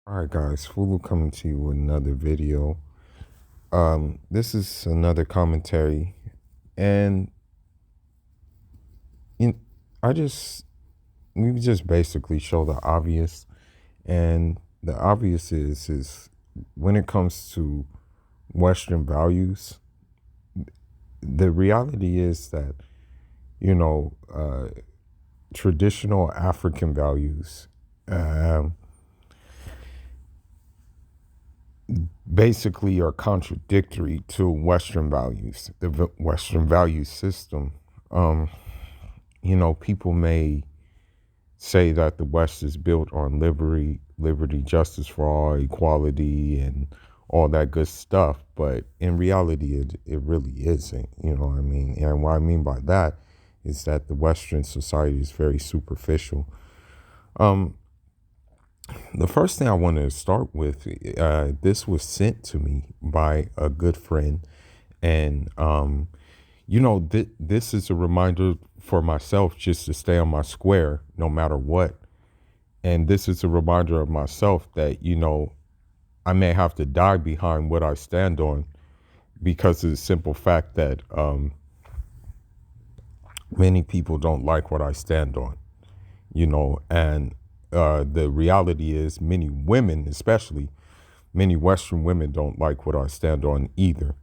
All right, guys, Fulu coming to you with another video. This is another commentary, and in, I just we just basically show the obvious, and the obvious is when it comes to Western values, the reality is that you know traditional African values. Um, Basically are contradictory to Western values, the Western value system. Um, People may say that the West is built on liberty, justice for all, equality, and all that good stuff. But in reality, it really isn't. You know what I mean? And what I mean by that is that the Western society is very superficial. Um, The first thing I wanted to start with, this was sent to me by a good friend, and this is a reminder for myself just to stay on my square no matter what. And this is a reminder of myself that I may have to die behind what I stand on because of the simple fact that many people don't like what I stand on. And the reality is many women, especially many Western women, don't like what I stand on either.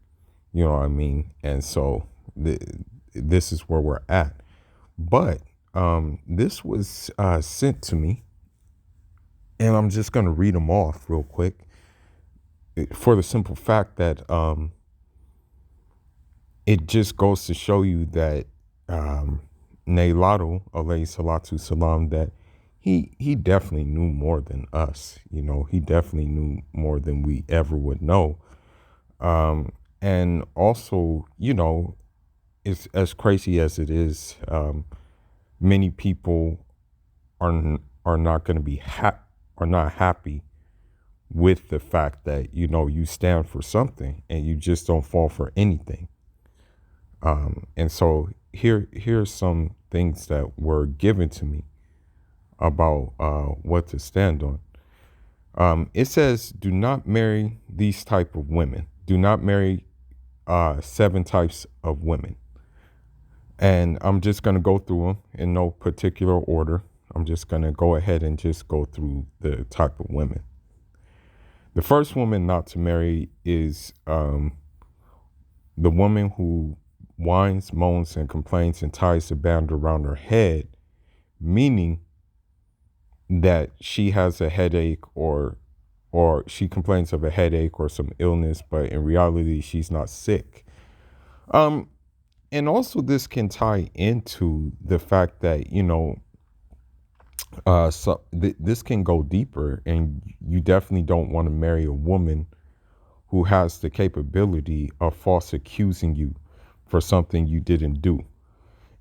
You know what I mean? And so this is where we're at. But this was sent to me, and I'm just going to read them off real quick for the simple fact that it just goes to show you that Neilado, alayhi salatu salam, that he definitely knew more than us. He definitely knew more than we ever would know. And also, it's as crazy as it is. Many people are not going to be are not happy with the fact that you stand for something and you just don't fall for anything. And so here's some things that were given to me about what to stand on. It says, do not marry these type of women. Do not marry 7 types of women. And I'm just going to go through them in no particular order. I'm just going to go ahead and just go through the type of women. The first woman not to marry is the woman who whines, moans, and complains and ties a band around her head, meaning that she has a headache or she complains of a headache or some illness, but in reality, she's not sick. And also this can tie into the fact that, this can go deeper, and you definitely don't want to marry a woman who has the capability of false accusing you for something you didn't do.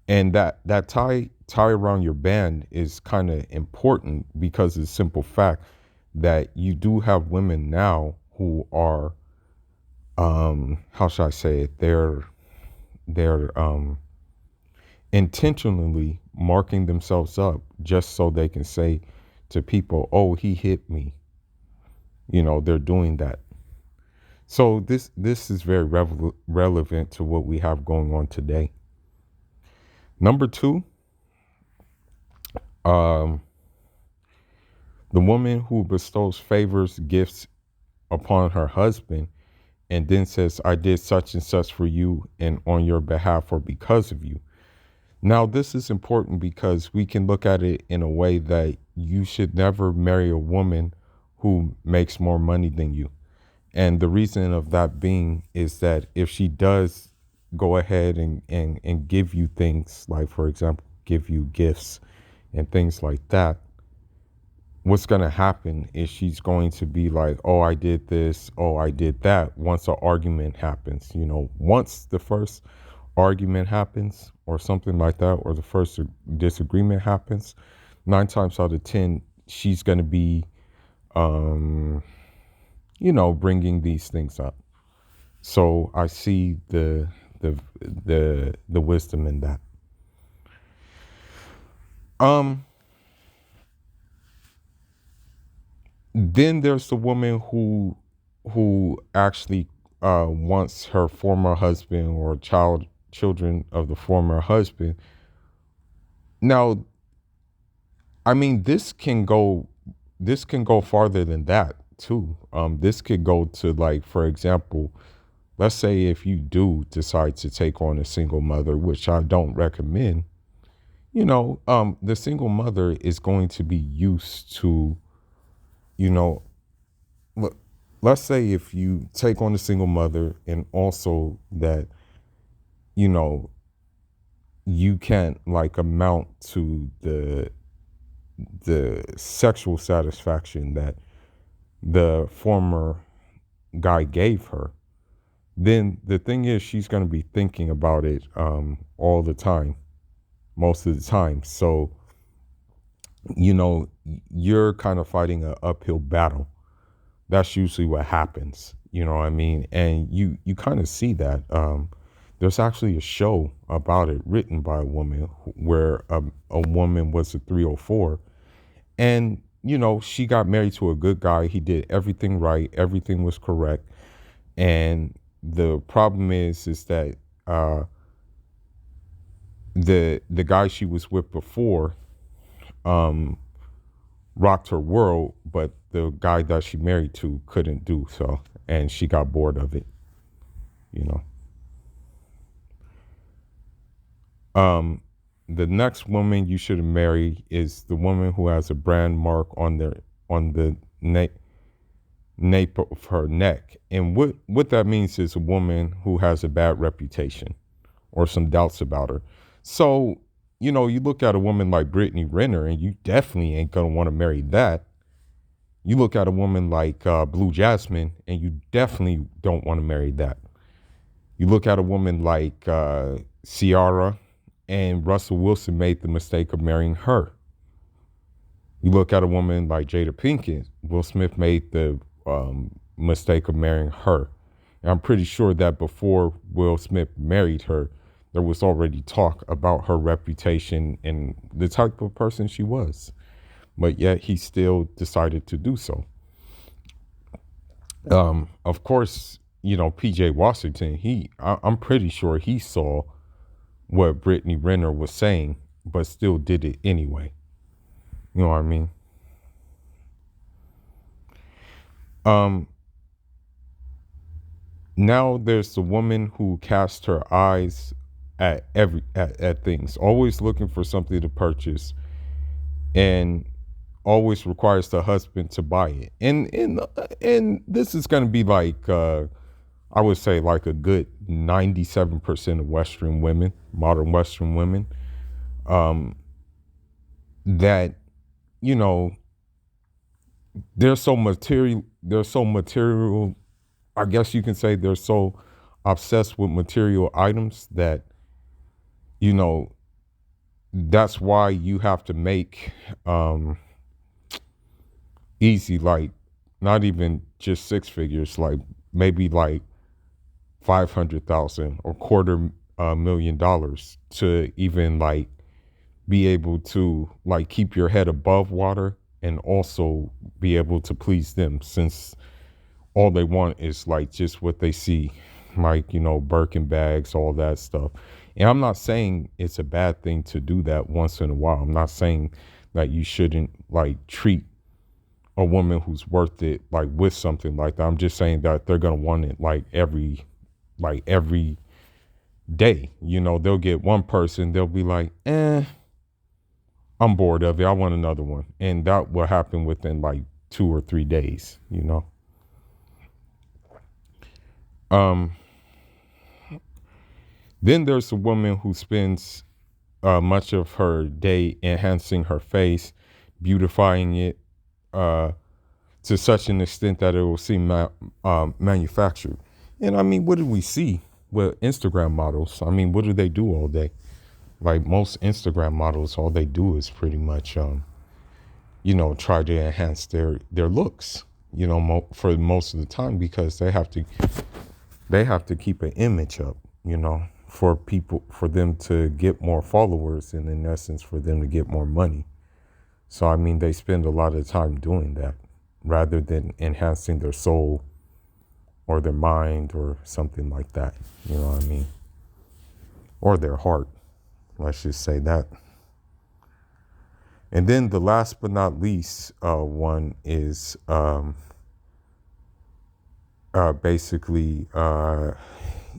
And that tie around your band is kind of important because of the simple fact that you do have women now who are, how should I say it? They're intentionally marking themselves up just so they can say to people, "Oh, he hit me." They're doing that. So this is very relevant to what we have going on today. Number 2, um, the woman who bestows favors, gifts upon her husband, and then says, "I did such and such for you and on your behalf or because of you." Now, this is important because we can look at it in a way that you should never marry a woman who makes more money than you. And the reason of that being is that if she does go ahead and give you things, like, for example, give you gifts and things like that, what's going to happen is she's going to be like, "Oh, I did this. Oh, I did that." Once an argument happens, once the first argument happens or something like that, or the first disagreement happens, 9 times out of 10, she's going to be, bringing these things up. So I see the wisdom in that. Um, Then there's the woman who actually wants her former husband or children of the former husband. Now, I mean, this can go farther than that too. This could go to, like, for example, let's say if you do decide to take on a single mother, which I don't recommend, the single mother is going to be used to, you know, look, let's say if you take on a single mother and also that, you know, you can't like amount to the sexual satisfaction that the former guy gave her, then the thing is she's going to be thinking about it all the time, most of the time. So, you're kind of fighting an uphill battle. That's usually what happens. You know what I mean? And you kind of see that. There's actually a show about it written by a woman where a woman was a 304, and she got married to a good guy. He did everything right. Everything was correct. And the problem is that the guy she was with before um, rocked her world, but the guy that she married to couldn't do so, and she got bored of it. You know. The next woman you should marry is the woman who has a brand mark on the nape of her neck, and what that means is a woman who has a bad reputation or some doubts about her. So, you look at a woman like Brittany Renner, and you definitely ain't gonna want to marry that. You look at a woman like Blue Jasmine, and you definitely don't want to marry that. You look at a woman like Ciara, and Russell Wilson made the mistake of marrying her. You look at a woman like Jada Pinkett, Will Smith made the mistake of marrying her. And I'm pretty sure that before Will Smith married her, there was already talk about her reputation and the type of person she was. But yet he still decided to do so. Of course, PJ Washington, I'm pretty sure he saw what Brittany Renner was saying, but still did it anyway. You know what I mean? Um, Now there's the woman who casts her eyes at things, always looking for something to purchase, and always requires the husband to buy it. And this is going to be like I would say like a good 97% of Western women, modern Western women, that you know they're so material. I guess you can say they're so obsessed with material items that you know that's why you have to make easy, like not even just six figures, like maybe like 500,000 or quarter $1 million to even like be able to like keep your head above water and also be able to please them, since all they want is like just what they see, like Birkin bags, all that stuff. And I'm not saying it's a bad thing to do that once in a while. I'm not saying that you shouldn't like treat a woman who's worth it like with something like that. I'm just saying that they're gonna want it like every day. They'll get one person, they'll be like, I'm bored of it, I want another one. And that will happen within like 2 or 3 days. Um, then there's a woman who spends much of her day enhancing her face, beautifying it to such an extent that it will seem manufactured. And I mean, what do we see with Instagram models? I mean, what do they do all day? Like most Instagram models, all they do is pretty much, try to enhance their looks, for most of the time, because they have to keep an image up, for people, for them to get more followers, and in essence, for them to get more money. So, I mean, they spend a lot of time doing that. rather than enhancing their soul or their mind or something like that. You know what I mean? Or their heart. Let's just say that. And then the last but not least one is basically,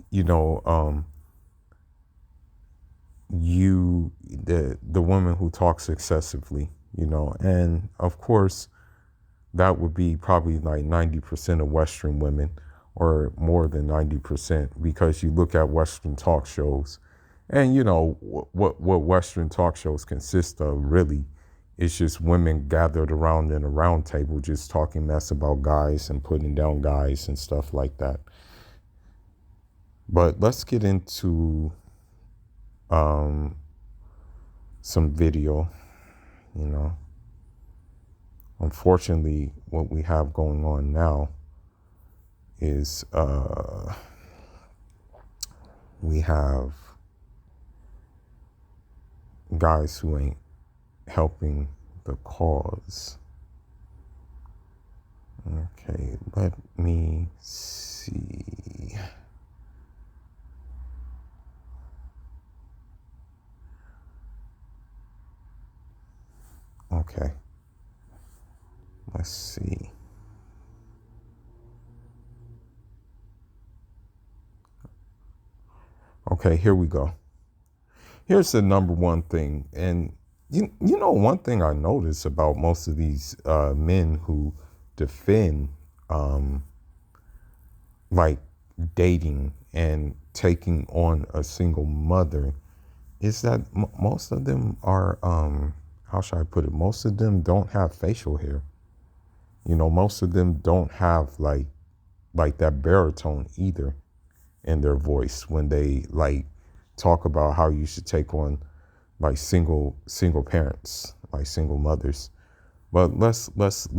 you know, the woman who talks excessively, you know, and of course that would be probably like 90% of Western women, or more than 90%, because you look at Western talk shows, and you know what Western talk shows consist of really is just women gathered around in a round table just talking mess about guys and putting down guys and stuff like that. But let's get into some video, you know. Unfortunately, what we have going on now is we have guys who ain't helping the cause. Okay, let me see. Okay, let's see. Okay, here we go. Here's the number one thing. And you know, one thing I notice about most of these men who defend like dating and taking on a single mother is that most of them are, how should I put it? Most of them don't have facial hair. You know, most of them don't have like that baritone either in their voice when they like talk about how you should take on like single parents, like single mothers. But let's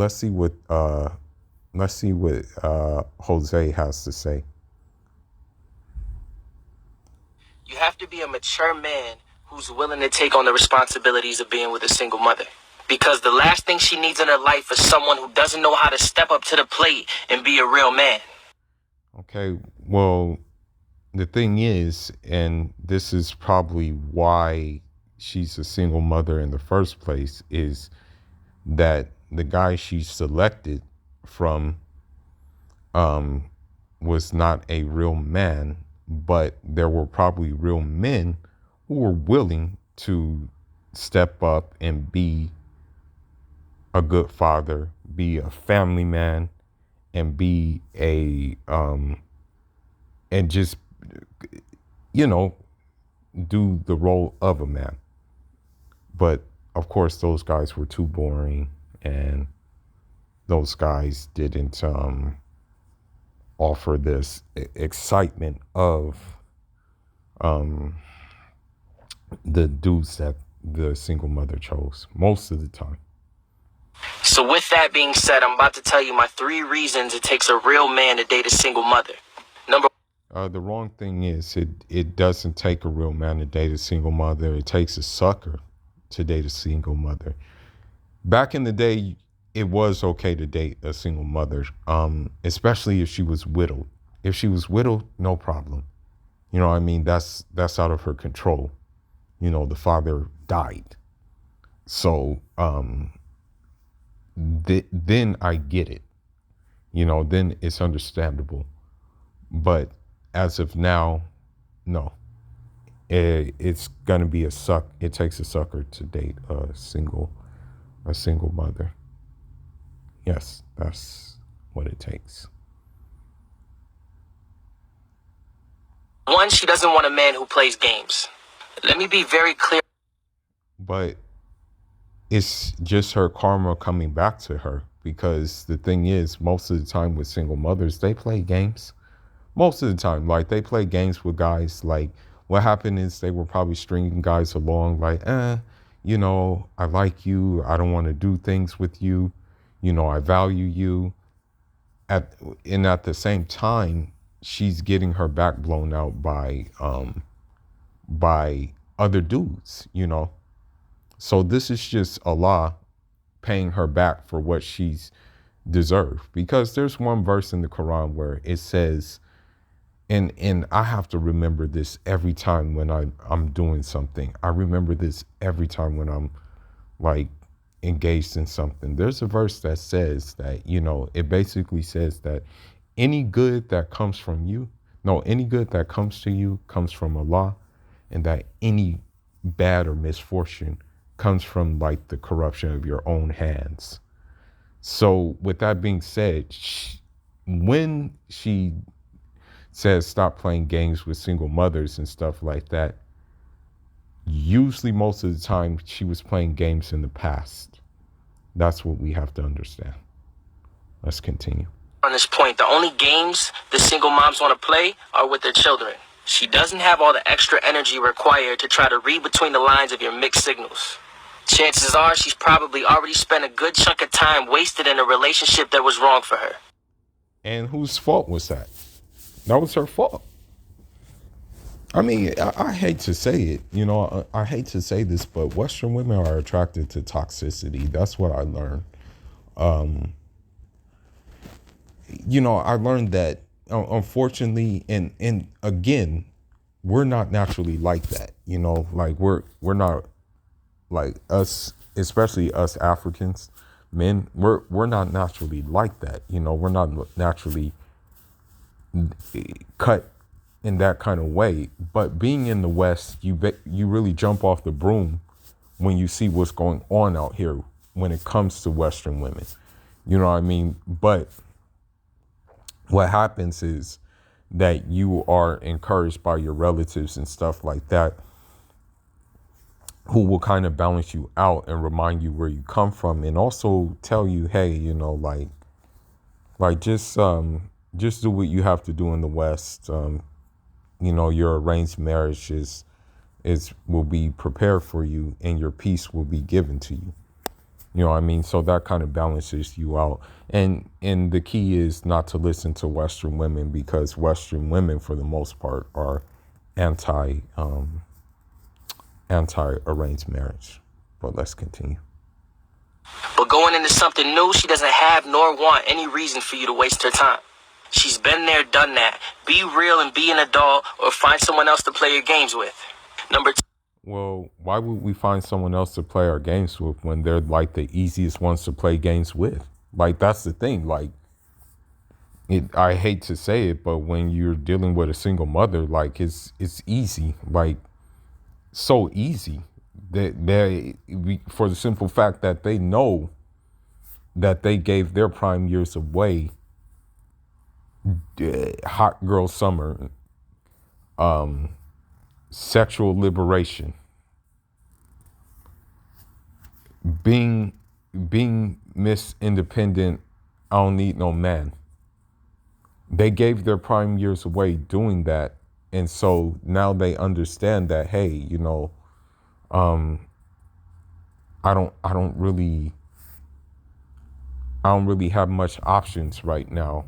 see what Jose has to say. You have to be a mature man who's willing to take on the responsibilities of being with a single mother. Because the last thing she needs in her life is someone who doesn't know how to step up to the plate and be a real man. Okay, well, the thing is, and this is probably why she's a single mother in the first place, is that the guy she selected from was not a real man, but there were probably real men who were willing to step up and be a good father, be a family man, and be a and just, you know, do the role of a man. But of course those guys were too boring, and those guys didn't offer this excitement of the dudes that the single mother chose most of the time. So with that being said, I'm about to tell you my 3 reasons it takes a real man to date a single mother. Number The wrong thing is it doesn't take a real man to date a single mother. It takes a sucker to date a single mother. Back in the day, it was okay to date a single mother, especially if she was widowed. If she was widowed, no problem. You know what I mean? That's out of her control. You know, the father died. So then I get it. You know, then it's understandable. But as of now, no. It's gonna be a suck. It takes a sucker to date a single mother. Yes, that's what it takes. 1, she doesn't want a man who plays games. Let me be very clear. But it's just her karma coming back to her, because the thing is, most of the time with single mothers, they play games. Most of the time, like, they play games with guys. Like, what happened is they were probably stringing guys along, like, you know, I like you, I don't want to do things with you, you know, I value you. At the same time, she's getting her back blown out by other dudes, you know. So this is just Allah paying her back for what she's deserve. Because there's one verse in the Quran where it says, and I have to remember this every time when I'm doing something. I remember this every time when I'm like engaged in something. There's a verse that says that, it basically says that any good that comes from you, no, any good that comes to you comes from Allah, and that any bad or misfortune comes from like the corruption of your own hands. So with that being said, when she says stop playing games with single mothers and stuff like that, usually most of the time she was playing games in the past. That's what we have to understand. Let's continue. On this point, the only games the single moms want to play are with their children. She doesn't have all the extra energy required to try to read between the lines of your mixed signals. Chances are she's probably already spent a good chunk of time wasted in a relationship that was wrong for her. And whose fault was that? That was her fault. I mean, I hate to say it, I hate to say this, but Western women are attracted to toxicity. That's what I learned. I learned that, unfortunately, and again, we're not naturally like that. Like we're not like us, especially us Africans, men. We're not naturally like that. We're not naturally cut in that kind of way. But being in the West, you really jump off the broom when you see what's going on out here when it comes to Western women. You know what I mean? But what happens is that you are encouraged by your relatives and stuff like that, who will kind of balance you out and remind you where you come from, and also tell you, hey, like just do what you have to do in the West. Your arranged marriage will be prepared for you, and your peace will be given to you. You know what I mean? So that kind of balances you out. And the key is not to listen to Western women, because Western women, for the most part, are anti-arranged marriage. But let's continue. But going into something new, she doesn't have nor want any reason for you to waste her time. She's been there, done that. Be real and be an adult, or find someone else to play your games with. Number two. Well, why would we find someone else to play our games with when they're like the easiest ones to play games with? Like, that's the thing. Like, I hate to say it, but when you're dealing with a single mother, like it's easy, like so easy for the simple fact that they know that they gave their prime years away, hot girl summer, sexual liberation, being Miss Independent. I don't need no man. They gave their prime years away doing that, and so now they understand that, hey, I don't really have much options right now,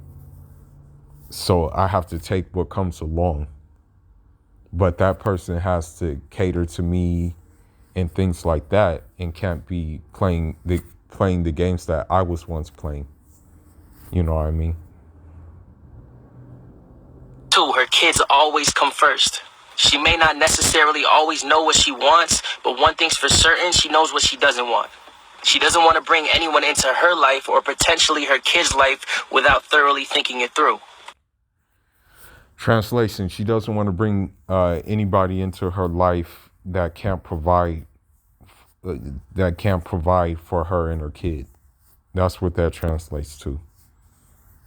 so I have to take what comes along. But that person has to cater to me and things like that, and can't be playing the games that I was once playing. You know what I mean? Two, her kids always come first. She may not necessarily always know what she wants, but one thing's for certain, she knows what she doesn't want. She doesn't want to bring anyone into her life or potentially her kid's life without thoroughly thinking it through. Translation: she doesn't want to bring anybody into her life that can't provide for her and her kid. That's what that translates to.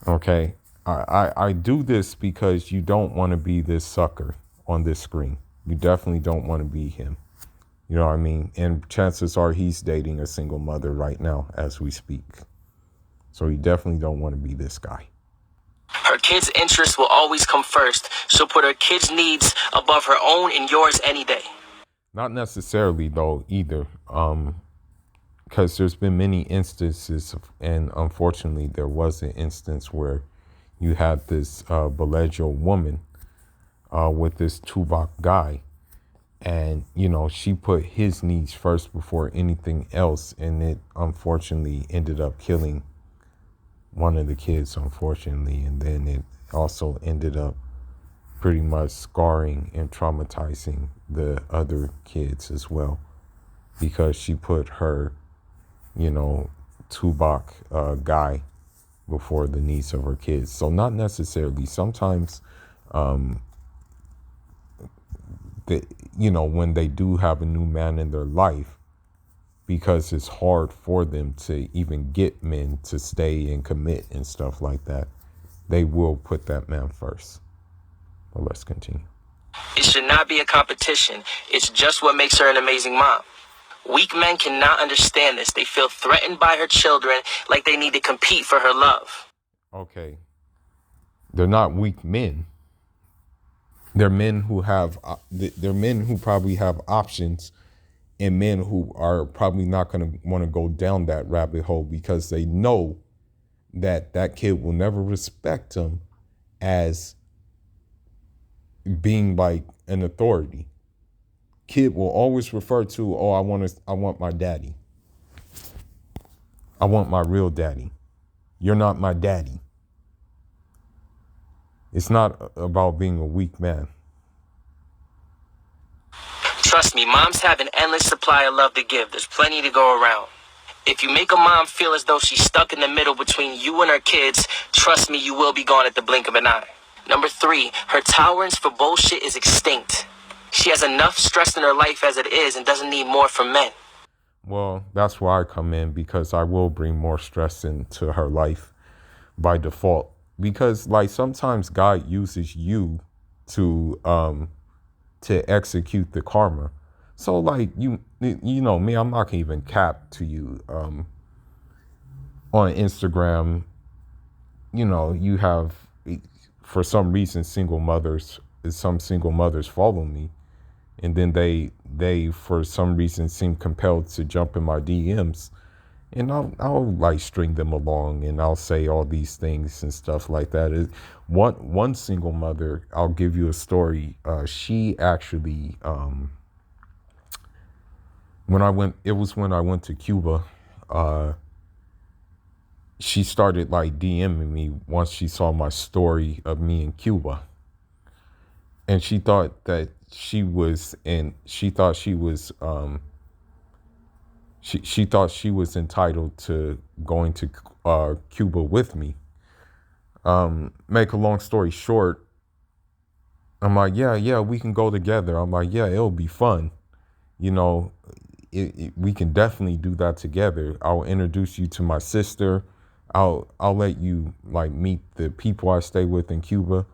Okay, I do this because you don't want to be this sucker on this screen. You definitely don't want to be him. You know what I mean? And chances are he's dating a single mother right now as we speak. So you definitely don't want to be this guy. Her kids' interests will always come first. She'll put her kids' needs above her own and yours any day. Not necessarily, though, either. Because there's been many instances, and unfortunately there was an instance where you had this Belejo woman with this Tuvok guy. And, she put his needs first before anything else. And it unfortunately ended up killing one of the kids, unfortunately, and then it also ended up pretty much scarring and traumatizing the other kids as well, because she put her, Tubok guy before the needs of her kids. So not necessarily. Sometimes, the, when they do have a new man in their life, because it's hard for them to even get men to stay and commit and stuff like that, they will put that man first. But let's continue. It should not be a competition. It's just what makes her an amazing mom. Weak men cannot understand this. They feel threatened by her children, like they need to compete for her love. Okay. They're not weak men. They're men who have, they're men who probably have options, and men who are probably not going to want to go down that rabbit hole because they know that that kid will never respect them as being like an authority. Kid will always refer to, oh, I want my daddy. I want my real daddy. You're not my daddy. It's not about being a weak man. Trust me, moms have an endless supply of love to give. There's plenty to go around. If you make a mom feel as though she's stuck in the middle between you and her kids, trust me, you will be gone at the blink of an eye. Number 3, her tolerance for bullshit is extinct. She has enough stress in her life as it is and doesn't need more from men. Well, that's where I come in, because I will bring more stress into her life by default. Because like sometimes God uses you to execute the karma. So like you know me, I'm not gonna even cap to you. On Instagram, you have, for some reason, some single mothers follow me, and then they for some reason seem compelled to jump in my DMs, and I'll like string them along, and I'll say all these things and stuff like that. One single mother, I'll give you a story. She actually, when I went to Cuba. She started like DMing me once she saw my story of me in Cuba, and she thought that she thought she was she thought she was entitled to going to Cuba with me. Make a long story short, I'm like, yeah, we can go together. I'm like, yeah, it'll be fun. You know, we can definitely do that together. I'll introduce you to my sister. I'll let you like meet the people I stay with in Cuba.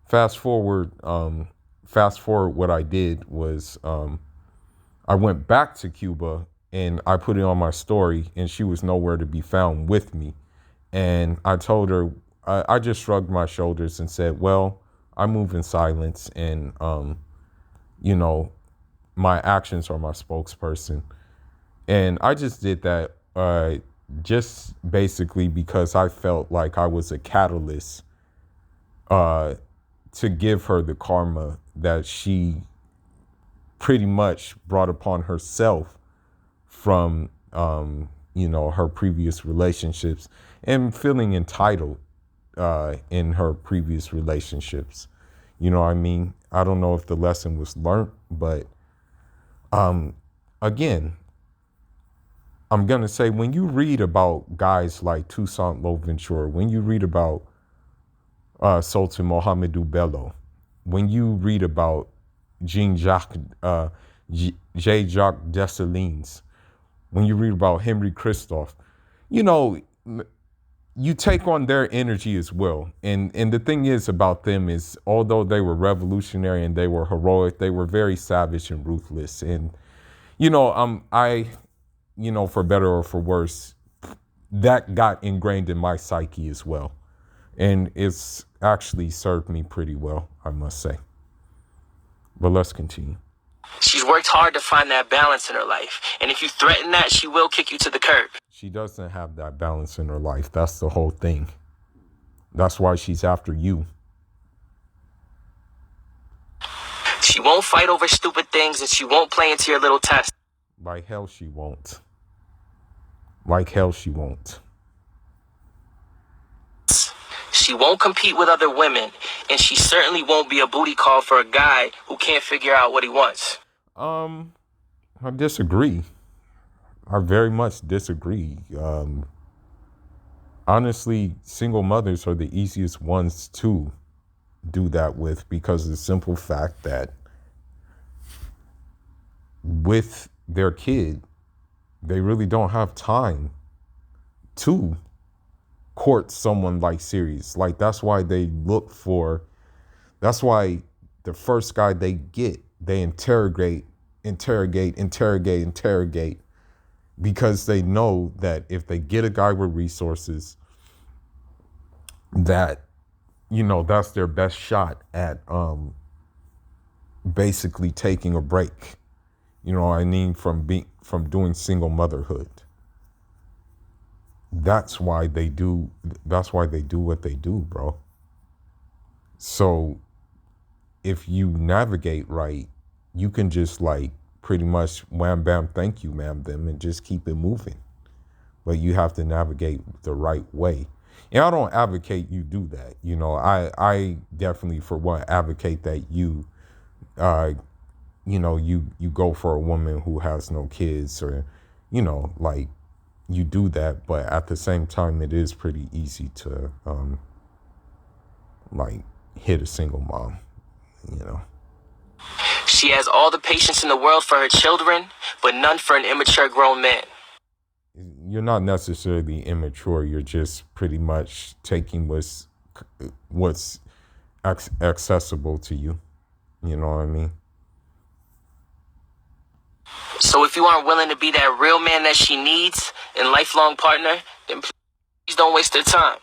Fast forward, what I did was, I went back to Cuba and I put it on my story, and she was nowhere to be found with me. And I told her, I just shrugged my shoulders and said, well, I move in silence, and you know, my actions are my spokesperson. And I just did that, just basically because I felt like I was a catalyst, uh, to give her the karma that she pretty much brought upon herself from, her previous relationships, and feeling entitled in her previous relationships. You know what I mean? I don't know if the lesson was learned, but again, I'm going to say, when you read about guys like Toussaint Louverture, when you read about Sultan Mohamedou Bello, when you read about Jean-Jacques, J. Jacques Dessalines, when you read about Henry Christophe, you know, you take on their energy as well. And the thing is about them is, although they were revolutionary and they were heroic, they were very savage and ruthless. And, for better or for worse, that got ingrained in my psyche as well. And it's actually served me pretty well, I must say. But let's continue. She's worked hard to find that balance in her life, and if you threaten that, she will kick you to the curb. She doesn't have that balance in her life. That's the whole thing. That's why she's after you. She won't fight over stupid things, and she won't play into your little test. Like hell she won't. Like hell she won't. She won't compete with other women, and she certainly won't be a booty call for a guy who can't figure out what he wants. I disagree. I very much disagree. Honestly, single mothers are the easiest ones to do that with, because of the simple fact that with their kid, they really don't have time to court someone like serious. Like, that's why that's why the first guy they get, they interrogate, because they know that if they get a guy with resources, that, that's their best shot at basically taking a break, what I mean, from doing single motherhood. That's why they do what they do, bro. So if you navigate right, you can just like pretty much wham bam thank you ma'am them and just keep it moving. But you have to navigate the right way. And I don't advocate you do that. I definitely, for one, advocate that you you go for a woman who has no kids, or like, you do that. But at the same time, it is pretty easy to like hit a single mom. She has all the patience in the world for her children, but none for an immature grown man. You're not necessarily immature. You're just pretty much taking what's accessible to you. You know what I mean? So if you aren't willing to be that real man that she needs and lifelong partner, then please don't waste their time.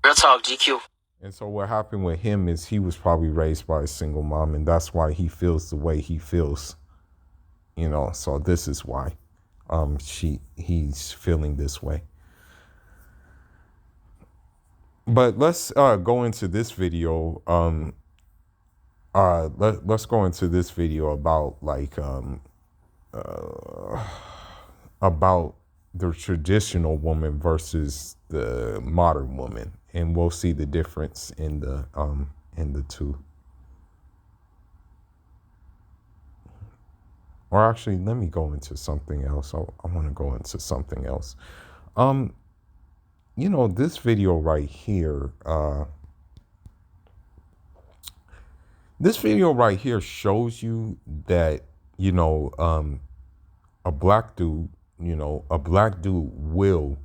Real talk, GQ. And so what happened with him is he was probably raised by a single mom, and that's why he feels the way he feels. So this is why he's feeling this way. But let's go into this video. Let's go into this video about like about the traditional woman versus the modern woman, and we'll see the difference in the two. Or actually, let me go into something else. I want to go into something else. This video right here, shows you that, a black dude will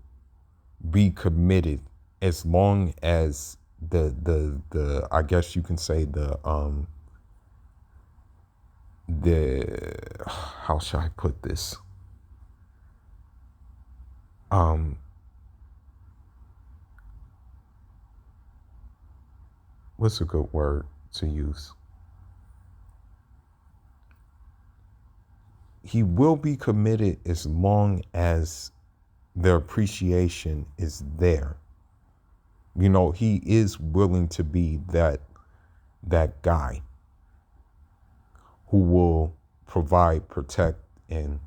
be committed as long as the I guess you can say the how shall I put this? What's a good word to use? He will be committed as long as the appreciation is there. He is willing to be that guy who will provide, protect, and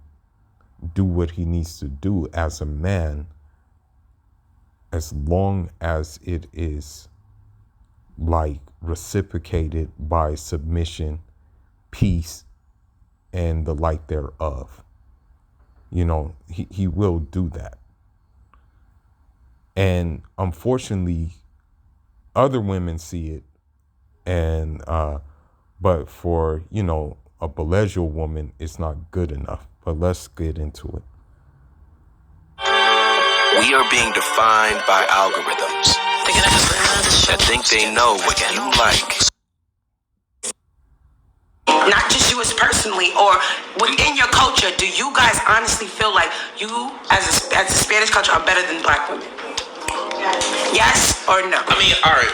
do what he needs to do as a man, as long as it is like reciprocated by submission, peace, and the like thereof. He will do that. And unfortunately, other women see it, and but for a millennial woman, it's not good enough. But let's get into it. We are being defined by algorithms that think they know what you like. Not just you as personally, or within your culture, do you guys honestly feel like you as a Spanish culture are better than black women? Yes or no? I mean, all right.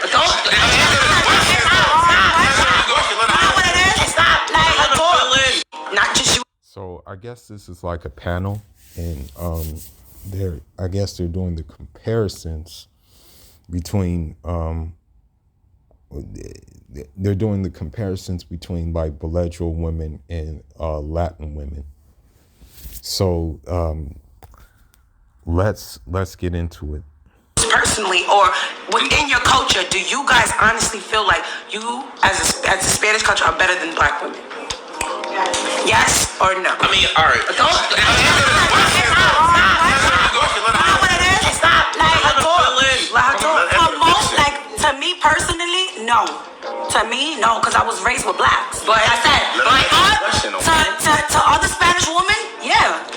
Not just you. So I guess this is like a panel, and I guess they're doing the comparisons between like bilingual women and Latin women. So let's get into it. personally or within your culture, do you guys honestly feel like you as a Spanish culture are better than black women? Yes or no? I mean, all right. Don't. You know what it is? Stop. For most, like to me personally, no. To me, no, because I was raised with blacks. But I said, to other Spanish women, yeah.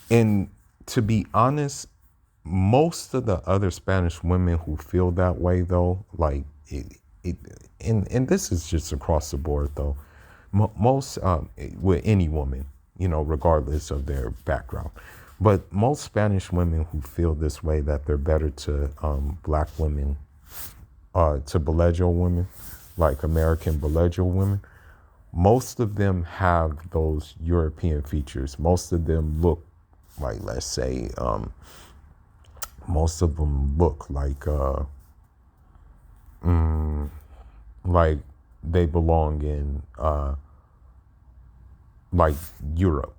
And to be honest, most of the other Spanish women who feel that way, though, like and this is just across the board, though, most with any woman, regardless of their background, but most Spanish women who feel this way, that they're better to black women, to Belejo women, like American Belejo women, most of them have those European features. Most of them look like, let's say, most of them look like they belong in like Europe.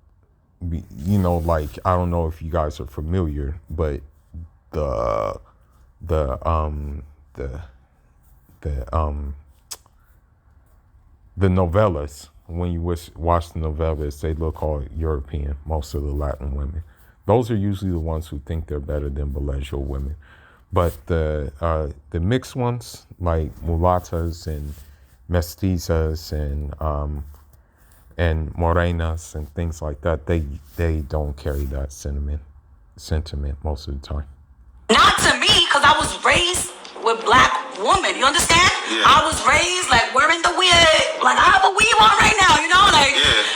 Like, I don't know if you guys are familiar, but the the um the the novellas, when you watch the novellas, they look all European, most of the Latin women. Those are usually the ones who think they're better than Belejo women. But the mixed ones, like mulattas and mestizas and morenas and things like that, they don't carry that sentiment most of the time. Not to me, because I was raised with black women. You understand? Yeah. I was raised like wearing the wig. Like I have a weave on right now,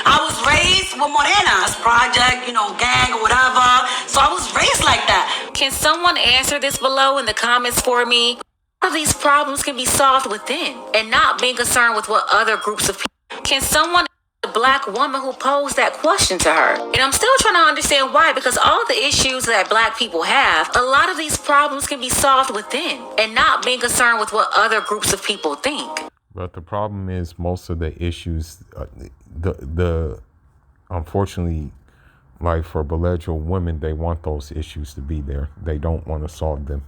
I was raised with morenas, project, gang or whatever. So I was raised like that. Can someone answer this below in the comments for me? All of these problems can be solved within and not being concerned with what other groups of people. Can someone the black woman who posed that question to her? And I'm still trying to understand why, because all the issues that black people have, a lot of these problems can be solved within and not being concerned with what other groups of people think. But the problem is, most of the issues, the unfortunately, like for Belejo women, they want those issues to be there. They don't want to solve them.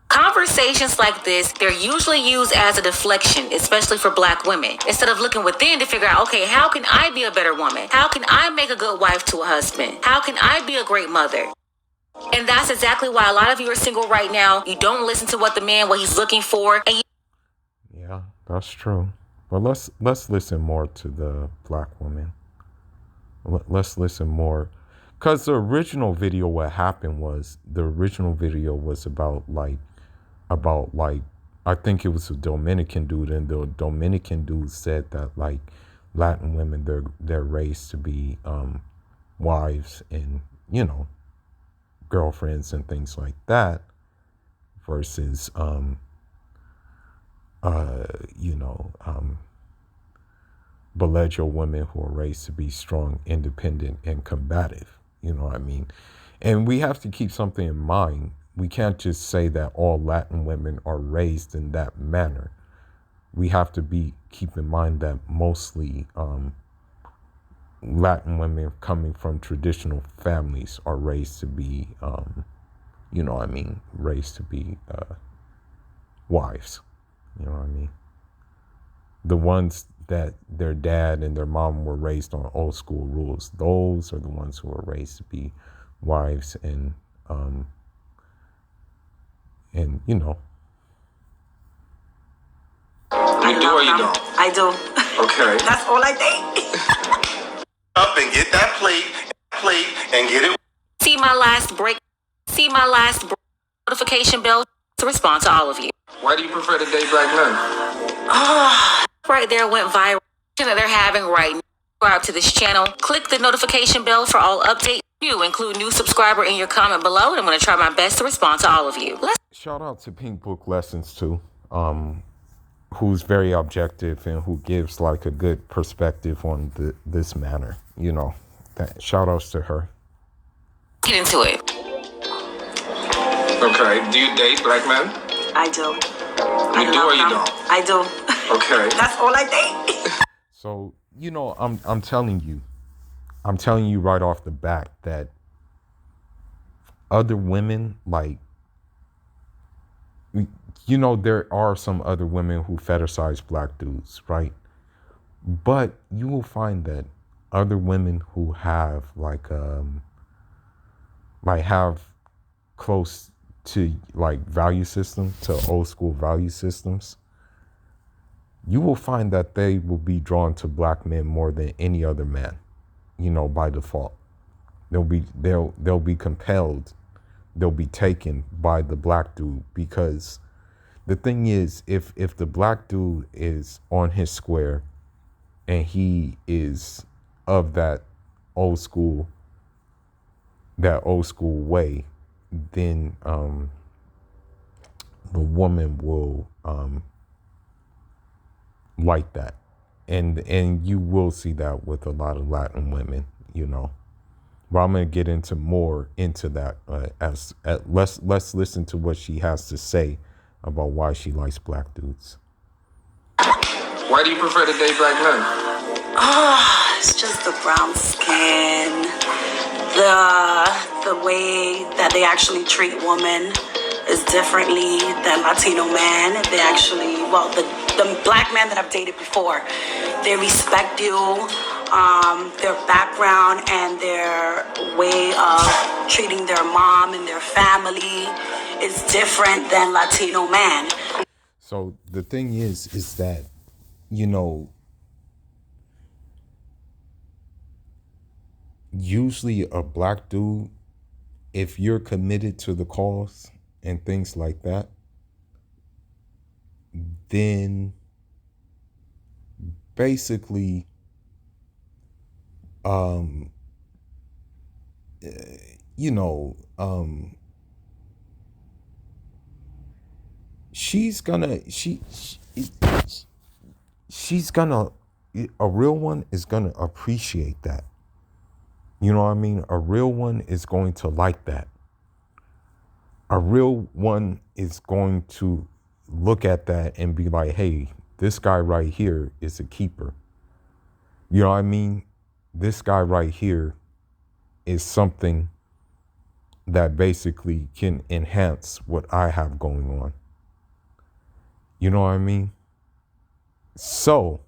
Conversations like this, they're usually used as a deflection, especially for black women. Instead of looking within to figure out, okay, how can I be a better woman? How can I make a good wife to a husband? How can I be a great mother? And that's exactly why a lot of you are single right now. You don't listen to what he's looking for. Yeah, that's true. But let's listen more to the black woman. Let's listen more. Because the original video, what happened was, about I think it was a Dominican dude, and the Dominican dude said that, like, Latin women, they're raised to be wives and girlfriends and things like that, versus Belejo women who are raised to be strong, independent, and combative. You know what I mean? And we have to keep something in mind. We can't just say that all Latin women are raised in that manner. We have to keep in mind that mostly Latin women coming from traditional families are raised to be, raised to be wives. You know what I mean? The ones that their dad and their mom were raised on old school rules, those are the ones who are raised to be wives and You do or you don't? I do. Okay. That's all I think. Up and get that plate and get it. See my last break notification bell to respond to all of you. Why do you prefer to date black men? Right there went viral that they're having right now. Subscribe to this channel. Click the notification bell for all updates. You include new subscriber in your comment below, and I'm going to try my best to respond to all of you. Shout out to Pink Book Lessons too, who's very objective and who gives like a good perspective on this matter. Shout outs to her. Get into it. Okay. Do you date black men? I do. You do or you don't? I do. Okay. That's all I think. So I'm telling you right off the bat that other women, like, you know, there are some other women who fetishize black dudes, right? But you will find that other women who have have close to like value system, to old school value systems, you will find that they will be drawn to black men more than any other man, you know, by default. They'll be compelled, they'll be taken by the black dude, because the thing is, if the black dude is on his square and he is of old school that old school way, then the woman will like that, and you will see that with a lot of Latin women, you know. But I'm gonna get into more into that let's listen to what she has to say about why she likes black dudes. Why do you prefer to date black men? Oh, it's just the brown skin, the way that they actually treat women is differently than Latino men. They actually, well, the black men that I've dated before, they respect you, their background and their way of treating their mom and their family is different than Latino men. So the thing is that, you know, usually a black dude, if you're committed to the cause and things like that, then basically, you know, she's gonna a real one is gonna appreciate that. You know what I mean? A real one is going to like that. A real one is going to look at that and be like, hey, this guy right here is a keeper. You know what I mean? This guy right here is something that basically can enhance what I have going on. You know what I mean? So,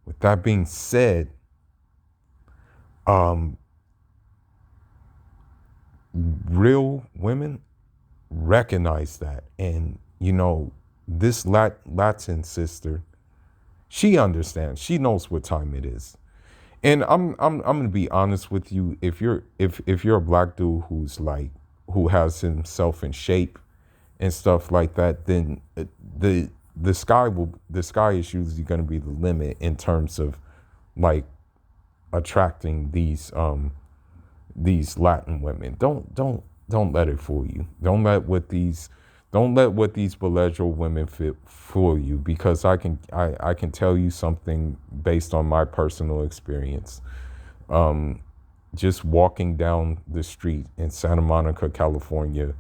with that being said, real women recognize that. And, you know, this Latin sister, she understands. She knows what time it is. And I'm gonna be honest with you. If you're a black dude who has himself in shape and stuff like that, then the sky is usually gonna be the limit in terms of like attracting these Latin women. Don't let it fool you. Don't let what these belligerent women fool you, because I can tell you something based on my personal experience. Just walking down the street in Santa Monica, California,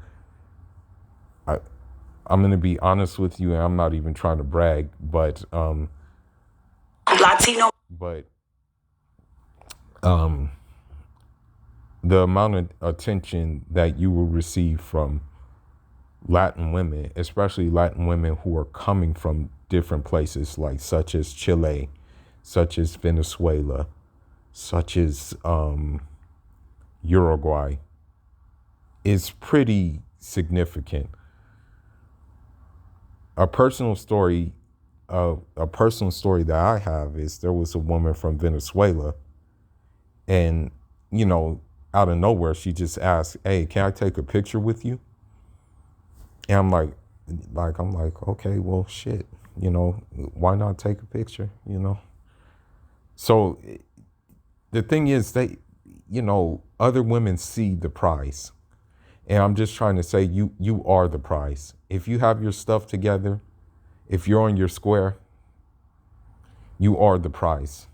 I'm going to be honest with you, and I'm not even trying to brag, but Latino. The amount of attention that you will receive from Latin women, especially Latin women who are coming from different places, like such as Chile, such as Venezuela, such as Uruguay, is pretty significant. A personal story that I have is there was a woman from Venezuela, and, you know, out of nowhere, she just asked, hey, can I take a picture with you? And I'm like, okay, well, shit, you know, why not take a picture, you know? So the thing is, you know, other women see the prize. And I'm just trying to say, you are the prize. If you have your stuff together, if you're on your square, you are the prize.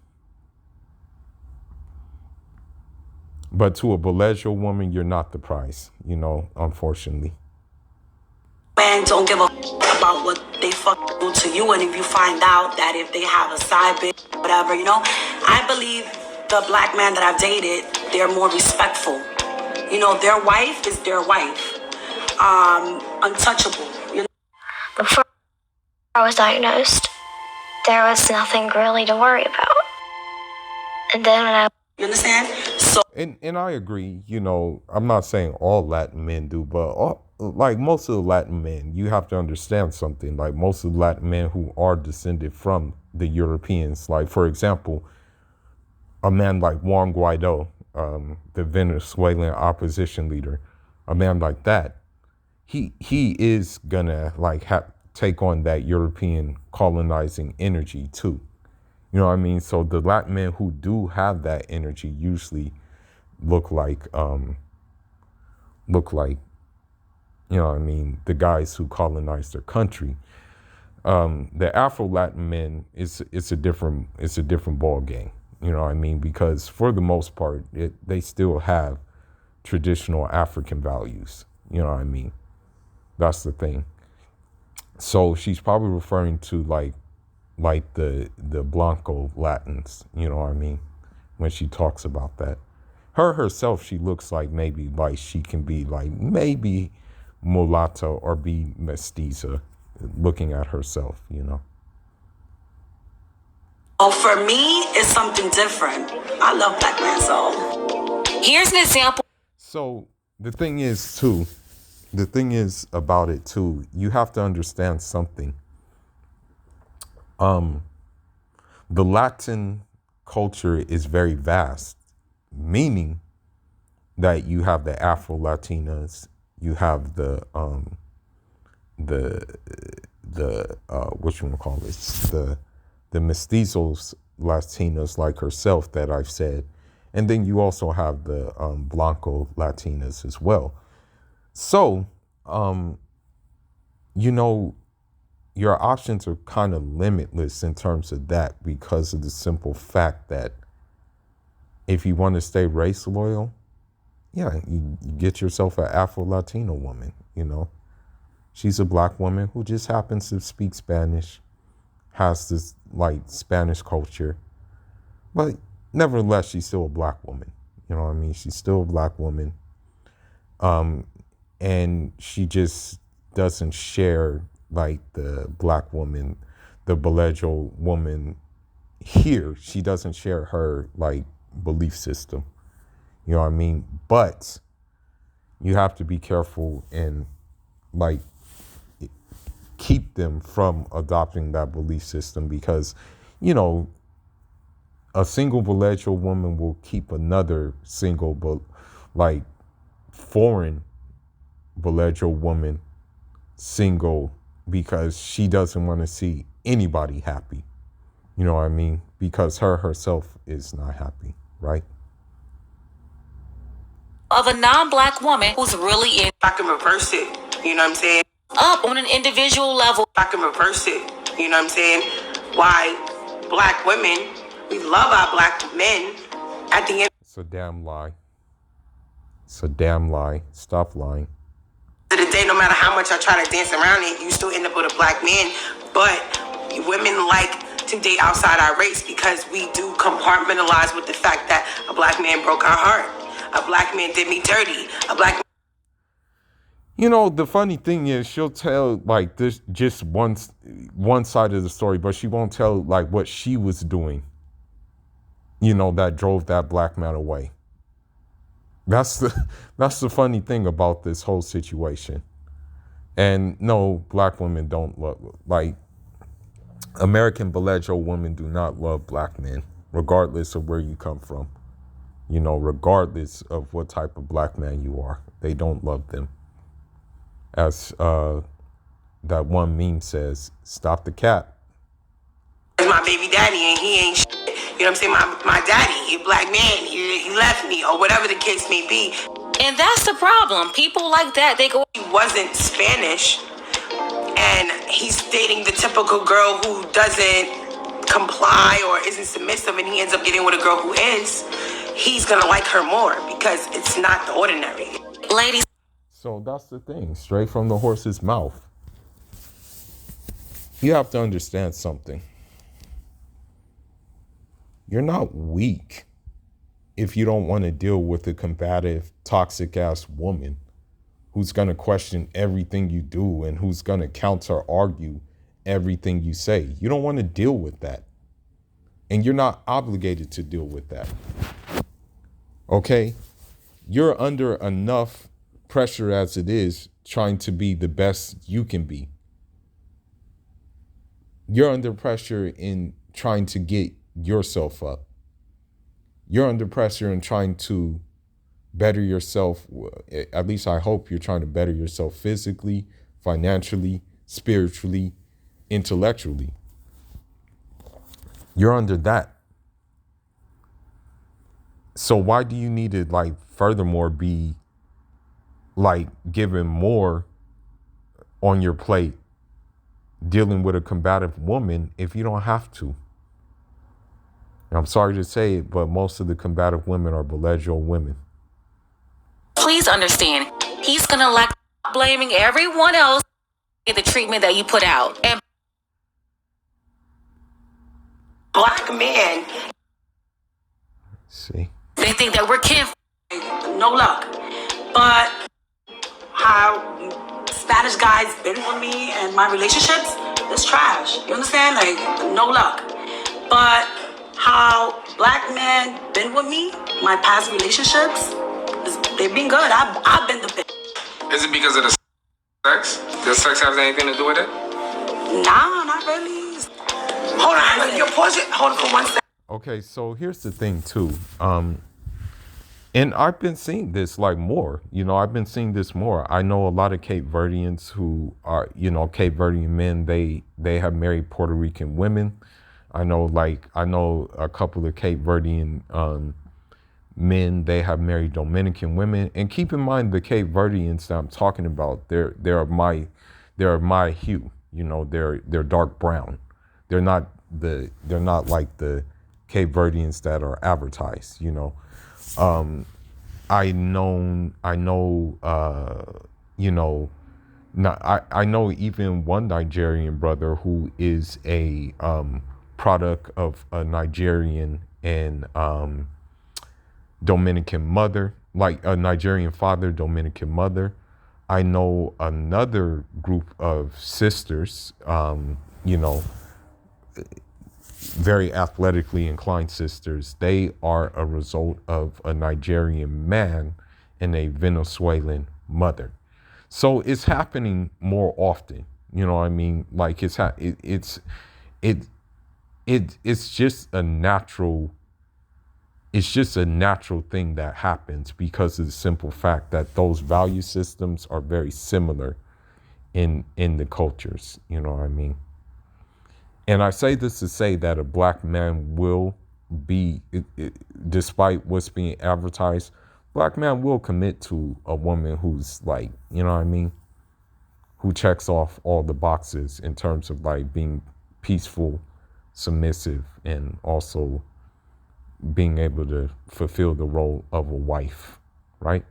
But to a belligerent woman, you're not the prize, you know, unfortunately. Men don't give a about what they do to you, and if you find out that if they have a side bitch, whatever, you know, I believe the black men that I've dated, they're more respectful. You know, their wife is their wife. Untouchable. You know? Before I was diagnosed, there was nothing really to worry about. And then when I... You understand? So, And I agree, you know, I'm not saying all Latin men do, but like most of the Latin men, you have to understand something. Like most of the Latin men who are descended from the Europeans, like for example, a man like Juan Guaido, the Venezuelan opposition leader, a man like that, he is gonna like take on that European colonizing energy too. You know what I mean? So the Latin men who do have that energy usually look like, you know what I mean, the guys who colonized their country. The Afro-Latin men it's a different ball game. You know what I mean? Because for the most part, they still have traditional African values. You know what I mean? That's the thing. So she's probably referring to like the Blanco Latins, you know what I mean, when she talks about that. Her herself, she looks like maybe like she can be like maybe mulatto or be mestiza, looking at herself, you know. oh, for me, it's something different. I love black men, so. Here's an example. So the thing is about it too, you have to understand something. The Latin culture is very vast, meaning that you have the Afro-Latinas, you have the what you want to call it, the mestizos Latinas like herself that I've said, and then you also have the Blanco Latinas as well. So, you know, your options are kind of limitless in terms of that because of the simple fact that if you want to stay race loyal, yeah, you get yourself an Afro-Latino woman, you know. She's a black woman who just happens to speak Spanish, has this like Spanish culture, but nevertheless, she's still a black woman. You know what I mean? She's still a black woman. And she just doesn't share like the black woman, the Belejo woman here. She doesn't share her like belief system. You know what I mean? But you have to be careful and like keep them from adopting that belief system because, you know, a single Belejo woman will keep another single, but like foreign Belejo woman single because she doesn't want to see anybody happy. You know what I mean? Because her herself is not happy, right? Of a non-black woman who's really in. I can reverse it. You know what I'm saying? Up on an individual level. I can reverse it. You know what I'm saying? Why black women, we love our black men at the end. It's a damn lie. It's a damn lie. Stop lying. Of the day, no matter how much I try to dance around it, you still end up with a black man. But women like to date outside our race because we do compartmentalize with the fact that a black man broke our heart. A black man did me dirty. A black man. You know, the funny thing is she'll tell like this just one side of the story, but she won't tell like what she was doing, you know, that drove that black man away. That's the funny thing about this whole situation. And no, black women don't love, like American Belejo women do not love black men, regardless of where you come from. You know, regardless of what type of black man you are, they don't love them. As that one meme says, stop the cap. My baby daddy and he ain't shit. You know what I'm saying? My daddy, he a black man, he left me or whatever the case may be. And that's the problem. People like that, they go. He wasn't Spanish and he's dating the typical girl who doesn't comply or isn't submissive and he ends up getting with a girl who is. He's gonna like her more because it's not the ordinary. Ladies. So that's the thing, straight from the horse's mouth. You have to understand something. You're not weak if you don't want to deal with a combative, toxic ass woman who's going to question everything you do and who's going to counter argue everything you say. You don't want to deal with that. And you're not obligated to deal with that. Okay? You're under enough pressure as it is trying to be the best you can be. You're under pressure in trying to get yourself up. You're under pressure in trying to better yourself. At least I hope you're trying to better yourself physically, financially, spiritually, intellectually. You're under that. So why do you need to furthermore be given more on your plate dealing with a combative woman if you don't have to? And I'm sorry to say it, but most of the combative women are belligerent women. Please understand, he's gonna like blaming everyone else for the treatment that you put out. And Black men, See? they think that we're kin. no luck. But how Spanish guys been with me and my relationships, it's trash. You understand? No luck. But how black men been with me, my past relationships, they've been good. I've been the bitch. Is it because of the sex? Does sex have anything to do with it? Nah, not really. Hold on, you pause it. Hold on for 1 second. Okay, so here's the thing too. And I've been seeing this more. I've been seeing this more. I know a lot of Cape Verdeans who are, Cape Verdean men, they have married Puerto Rican women. I know a couple of Cape Verdean men, they have married Dominican women. And keep in mind the Cape Verdeans that I'm talking about, they're of my hue. They're dark brown. They're not like the Cape Verdeans that are advertised, I know, I know even one Nigerian brother who is a product of a Nigerian and Dominican mother, like a Nigerian father, Dominican mother. I know another group of sisters, very athletically inclined sisters. They are a result of a Nigerian man and a Venezuelan mother. So it's happening more often. You know what I mean? It's just a natural. It's just a natural thing that happens because of the simple fact that those value systems are very similar in the cultures. You know what I mean? And I say this to say that a black man will be, despite what's being advertised, black man will commit to a woman who's you know what I mean? Who checks off all the boxes in terms of being peaceful, submissive, and also being able to fulfill the role of a wife, right?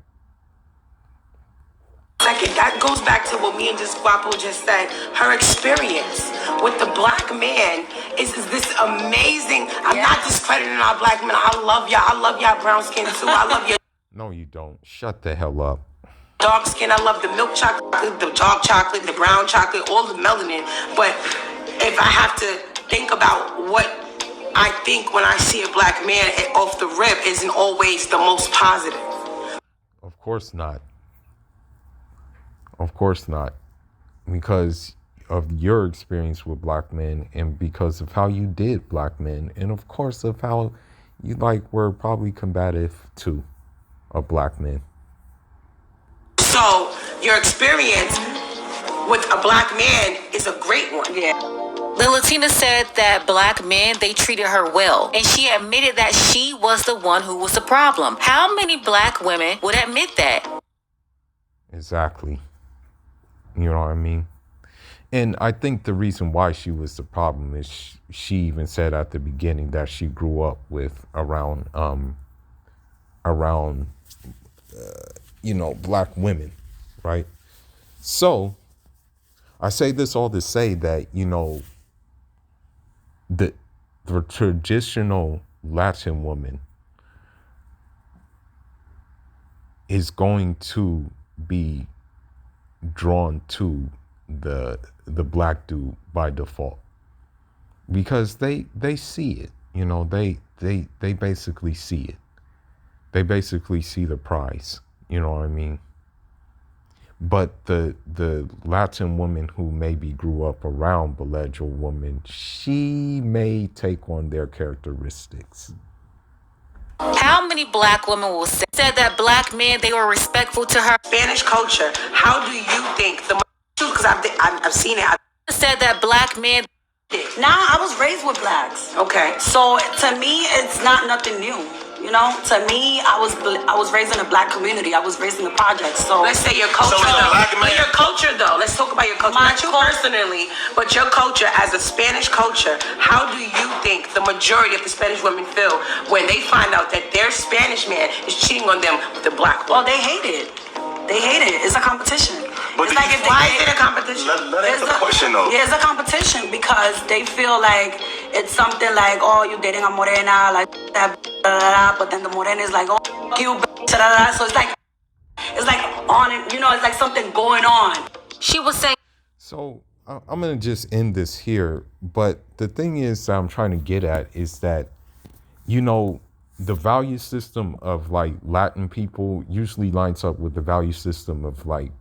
Second, that goes back to what me and just Guapo just said. Her experience with the black man is this amazing. I'm not discrediting our black men. I love y'all. I love y'all brown skin too. I love your No, you don't. Shut the hell up. dark skin. I love the milk chocolate, the dark chocolate, the brown chocolate, all the melanin. But if I have to think about what I think when I see a black man off the rip, isn't always the most positive. Of course not. Of course not. Because of your experience with black men and because of how you did black men and of course of how you were probably combative to a black man. So your experience with a black man is a great one. Yeah. The Latina said that black men, they treated her well. And she admitted that she was the one who was the problem. How many black women would admit that? Exactly. You know what I mean? And I think the reason why she was the problem is she even said at the beginning that she grew up with around black women, right? So I say this all to say that, the traditional Latin woman is going to be drawn to the black dude by default, because they see it. They basically see it. They basically see the prize. You know what I mean? But the Latin woman who maybe grew up around Belejo woman, she may take on their characteristics. How many black women will say said that black men, they were respectful to her? Spanish culture. How do you think the because I've seen it. Said that black men. Nah, I was raised with blacks. Okay. So to me, it's not nothing new. You know, to me, I was raised in a black community. I was raised in the projects. So let's say your culture. But your culture, though. Let's talk about your culture. Not you personally, but your culture as a Spanish culture. How do you think the majority of the Spanish women feel when they find out that their Spanish man is cheating on them with the black woman? Oh, they hate it. They hate it. It's a competition. But it's like if why is it a competition? Let answer the question though. Yeah, it's a competition because they feel like it's something like, oh, you dating a morena, like that, but then the morena is like, oh, you, so it's like on it, it's like something going on. She was saying. So I'm gonna just end this here, but the thing is that I'm trying to get at is that, the value system of like Latin people usually lines up with the value system of like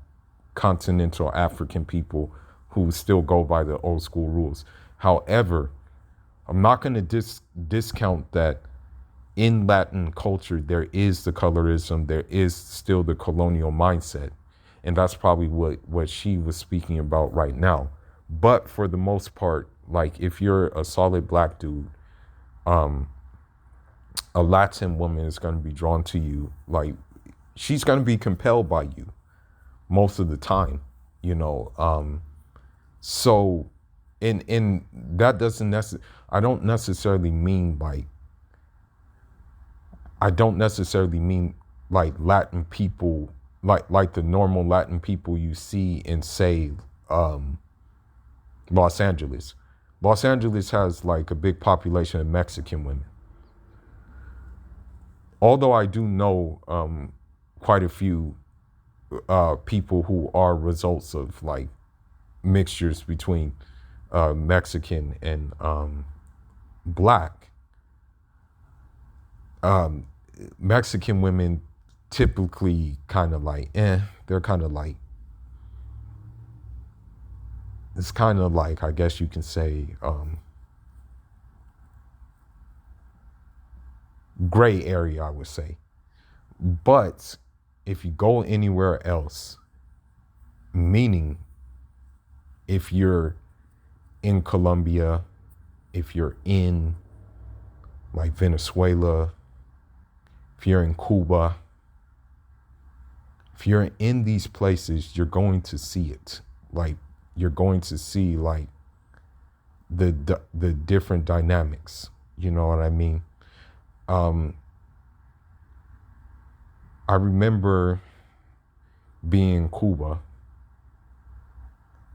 continental African people who still go by the old school rules. However, I'm not going to discount that in Latin culture, there is the colorism, there is still the colonial mindset. And that's probably what she was speaking about right now. But for the most part, like if you're a solid black dude, a Latin woman is going to be drawn to you. Like she's going to be compelled by you most of the time, so in that doesn't necessarily, I don't necessarily mean like Latin people, like the normal Latin people you see in, say, Los Angeles. Los Angeles has like a big population of Mexican women. Although I do know quite a few people who are results of like mixtures between Mexican and black. Mexican women typically kind of like, they're kind of like, it's kind of like, I guess you can say, gray area, I would say. But if you go anywhere else, meaning if you're in Colombia, if you're in like Venezuela, if you're in Cuba, if you're in these places, you're going to see it. Like you're going to see like the different dynamics. You know what I mean? I remember being in Cuba,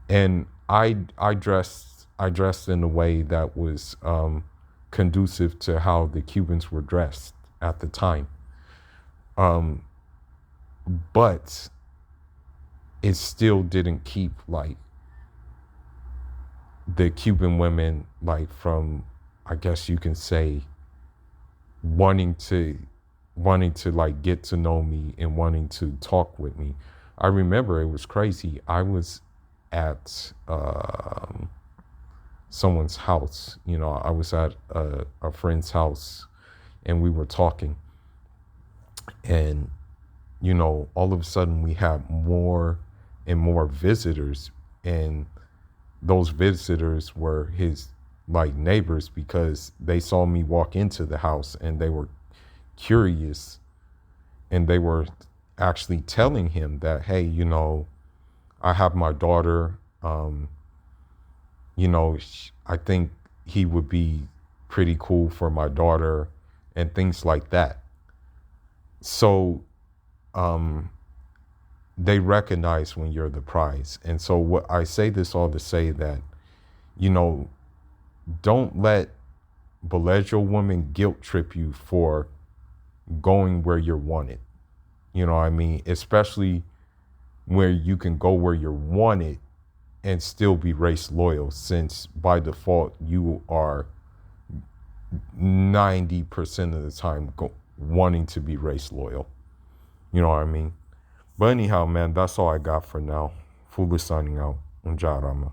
and I dressed in a way that was conducive to how the Cubans were dressed at the time. But it still didn't keep like the Cuban women like from, I guess you can say, wanting to like get to know me and wanting to talk with me. I remember it was crazy. I was at someone's house. I was at a friend's house, and we were talking, and all of a sudden we had more and more visitors, and those visitors were his like neighbors, because they saw me walk into the house and they were curious, and they were actually telling him that, hey, I have my daughter, I think he would be pretty cool for my daughter, and things like that. So they recognize when you're the prize. And so what I say this all to say that, don't let Belejo women guilt trip you for going where you're wanted. You know what I mean? Especially where you can go where you're wanted and still be race loyal, since by default you are 90% of the time wanting to be race loyal. You know what I mean? But anyhow, man, that's all I got for now. Foolish signing out. Unjarama.